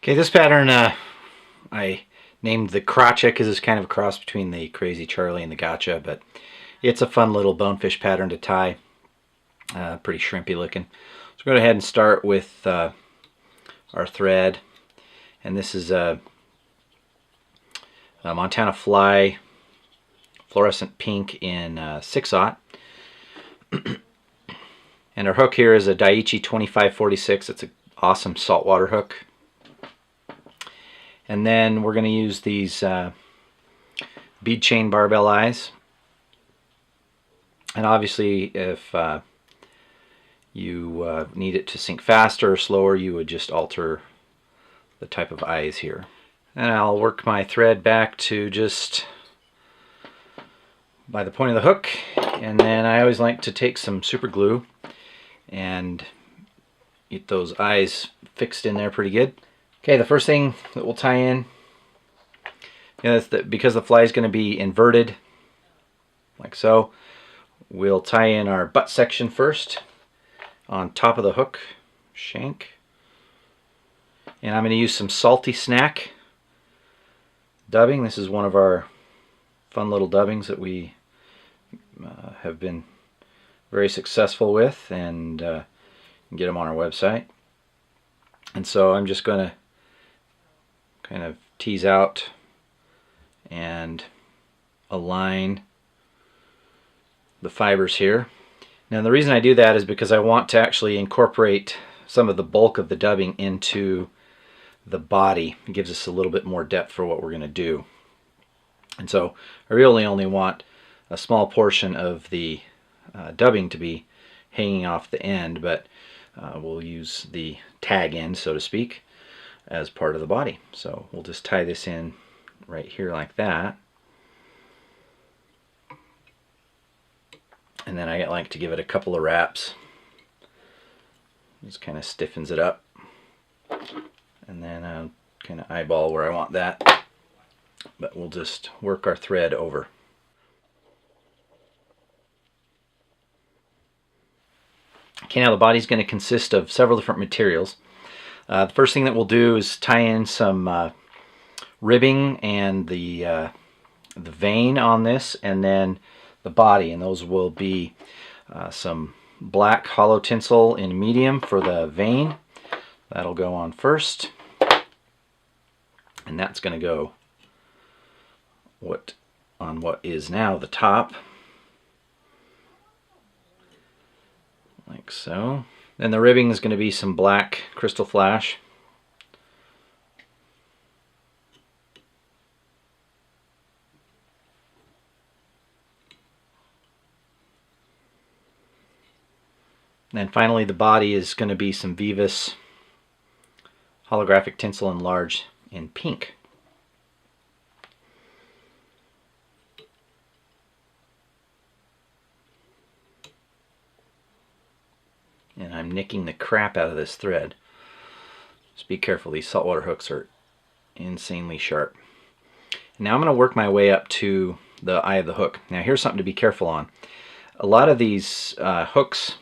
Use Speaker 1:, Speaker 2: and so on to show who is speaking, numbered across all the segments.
Speaker 1: Okay, this pattern I named the Crotcha because it's kind of a cross between the Crazy Charlie and the Gotcha, but it's a fun little bonefish pattern to tie. Pretty shrimpy looking. So go ahead and start with our thread, and this is a Montana Fly fluorescent pink in 6/0. And our hook here is a Daiichi 2546. It's an awesome saltwater hook. And then we're going to use these bead chain barbell eyes. And obviously if you need it to sink faster or slower, you would just alter the type of eyes here. And I'll work my thread back to just by the point of the hook, and then I always like to take some super glue and get those eyes fixed in there pretty good. Okay, the first thing that we'll tie in, because the fly is going to be inverted like so, we'll tie in our butt section first on top of the hook shank. And I'm going to use some Salty Snack dubbing. This is one of our fun little dubbings that we have been very successful with, and get them on our website. And so I'm just going to kind of tease out and align the fibers here. Now the reason I do that is because I want to actually incorporate some of the bulk of the dubbing into the body. It gives us a little bit more depth for what we're going to do. And so I really only want a small portion of the dubbing to be hanging off the end, but we'll use the tag end, so to speak, as part of the body. So we'll just tie this in right here like that. And then I like to give it a couple of wraps. Just kind of stiffens it up. And then kind of eyeball where I want that. But we'll just work our thread over. Okay, now the body's going to consist of several different materials. The first thing that we'll do is tie in some ribbing and the vein on this, and then the body, and those will be some black hollow tinsel in medium for the vein. That'll go on first, and that's going to go on what is now the top, like so. Then the ribbing is going to be some black crystal flash. And then finally the body is going to be some Vivus holographic tinsel enlarged in pink. And I'm nicking the crap out of this thread. Just be careful, these saltwater hooks are insanely sharp. Now I'm going to work my way up to the eye of the hook. Now here's something to be careful on. A lot of these hooks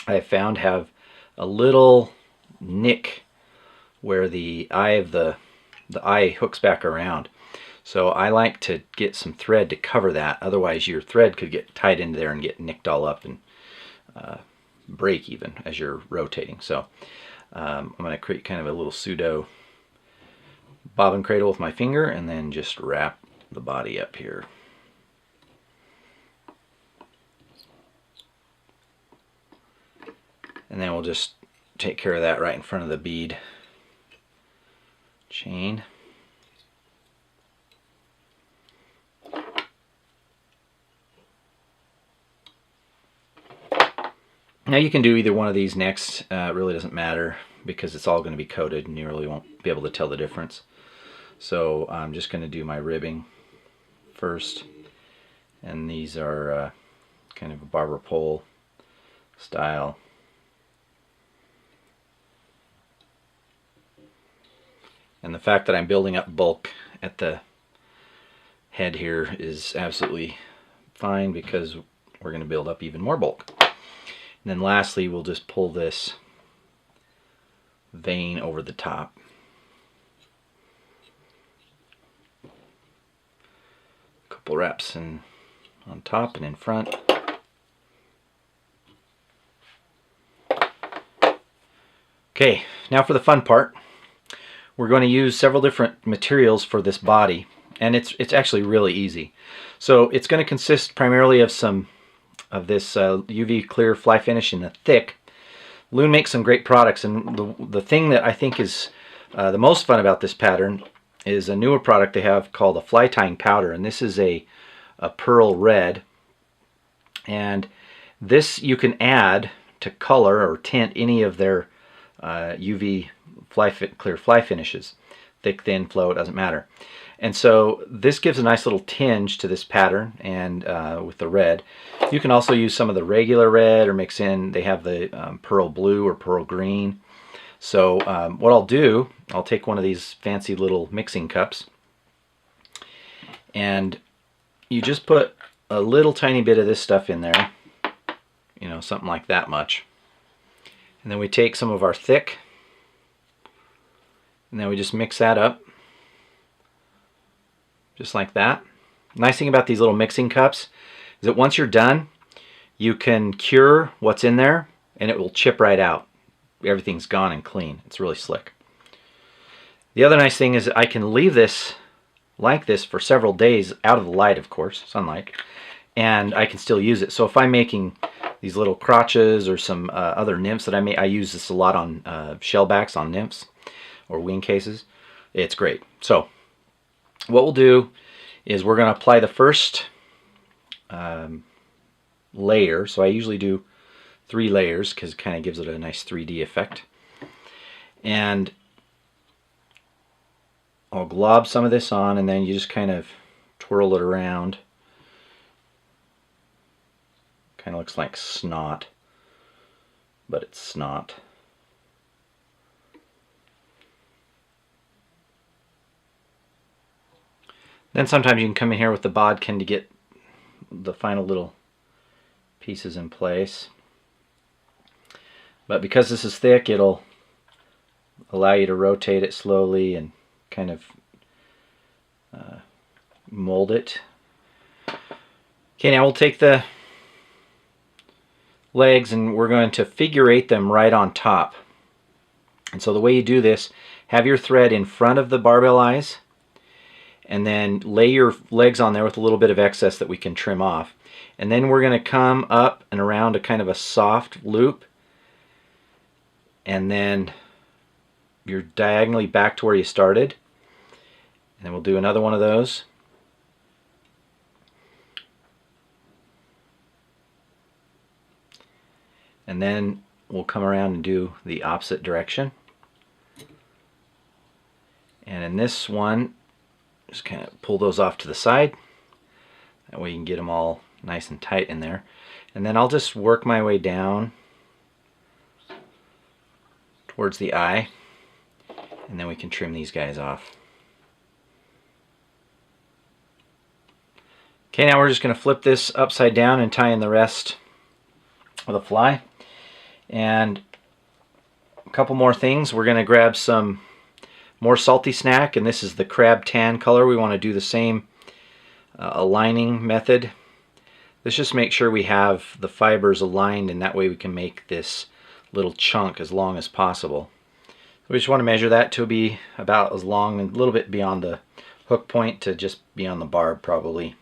Speaker 1: I've found have a little nick where the eye of the eye hooks back around. So I like to get some thread to cover that, otherwise your thread could get tied into there and get nicked all up and break even as you're rotating. So I'm going to create kind of a little pseudo bobbin cradle with my finger, and then just wrap the body up here. And then we'll just take care of that right in front of the bead chain. Now you can do either one of these next. It really doesn't matter because it's all going to be coated and you really won't be able to tell the difference. So I'm just going to do my ribbing first, and these are kind of a barber pole style. And the fact that I'm building up bulk at the head here is absolutely fine, because we're going to build up even more bulk. And then lastly, we'll just pull this vein over the top. couple wraps on top and in front. Okay, now for the fun part. We're going to use several different materials for this body, and it's actually really easy. So it's going to consist primarily of some of this UV clear fly finish in the thick. Loon makes some great products, and the thing that I think is the most fun about this pattern is a newer product they have called a fly tying powder, and this is a pearl red, and this you can add to color or tint any of their UV clear fly finishes. Thick, thin, flow, it doesn't matter. And so this gives a nice little tinge to this pattern, and with the red. You can also use some of the regular red or mix in, they have the pearl blue or pearl green. So what I'll do, I'll take one of these fancy little mixing cups, and you just put a little tiny bit of this stuff in there, you know, something like that much. And then we take some of our thick, and then we just mix that up, just like that. Nice thing about these little mixing cups is that once you're done, you can cure what's in there, and it will chip right out. Everything's gone and clean. It's really slick. The other nice thing is that I can leave this like this for several days, out of the light, of course, sunlight, and I can still use it. So if I'm making these little crotches or some other nymphs that I use this a lot on shellbacks on nymphs or wing cases. It's great. So what we'll do is we're going to apply the first layer. So I usually do 3 layers because it kind of gives it a nice 3D effect. And I'll glob some of this on, and then you just kind of twirl it around. Kind of looks like snot, but it's snot. Then sometimes you can come in here with the bodkin to get the final little pieces in place. But because this is thick, it'll allow you to rotate it slowly and kind of mold it. Okay, now we'll take the legs and we're going to figure 8 them right on top. And so the way you do this, have your thread in front of the barbell eyes, and then lay your legs on there with a little bit of excess that we can trim off. And then we're going to come up and around a kind of a soft loop, and then you're diagonally back to where you started. And then we'll do another one of those. And then we'll come around and do the opposite direction. And in this one, just kind of pull those off to the side. That way you can get them all nice and tight in there. And then I'll just work my way down towards the eye, and then we can trim these guys off. Okay, now we're just going to flip this upside down and tie in the rest of the fly. And a couple more things. We're going to grab some more salty snack, and this is the crab tan color. We want to do the same aligning method. Let's just make sure we have the fibers aligned, and that way we can make this little chunk as long as possible. We just want to measure that to be about as long, and a little bit beyond the hook point to just beyond the barb probably.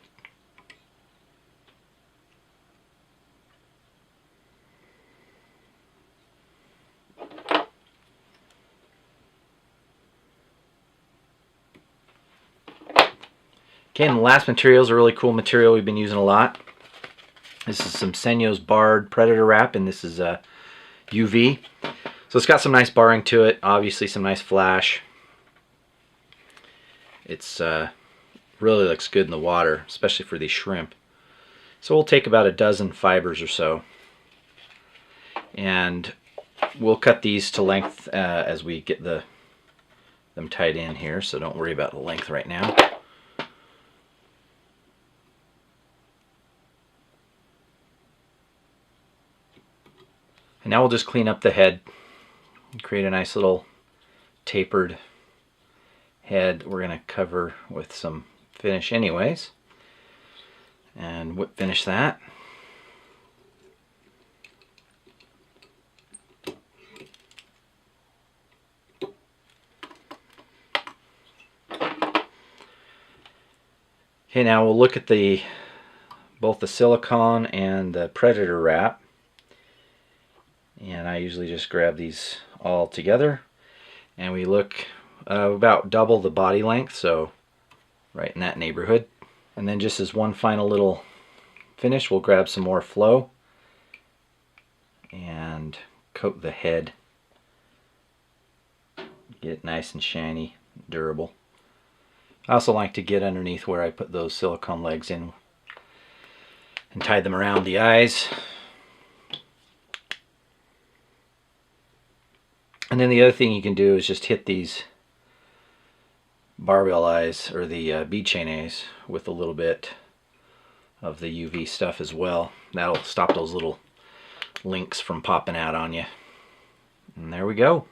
Speaker 1: Okay, and the last material is a really cool material we've been using a lot. This is some Senyo's barred predator wrap, and this is UV. So it's got some nice barring to it, obviously some nice flash. It's really looks good in the water, especially for these shrimp. So we'll take about a dozen fibers or so, and we'll cut these to length as we get them tied in here, so don't worry about the length right now. And now we'll just clean up the head and create a nice little tapered head we're going to cover with some finish anyways. and whip finish that. Okay, now we'll look at both the silicone and the Predator wrap. And I usually just grab these all together, and we look about double the body length, so right in that neighborhood. And then just as one final little finish, we'll grab some more flow and coat the head. Get it nice and shiny, durable. I also like to get underneath where I put those silicone legs in and tie them around the eyes. And then the other thing you can do is just hit these barbell eyes, or the bead chain eyes, with a little bit of the UV stuff as well. That'll stop those little links from popping out on you. And there we go.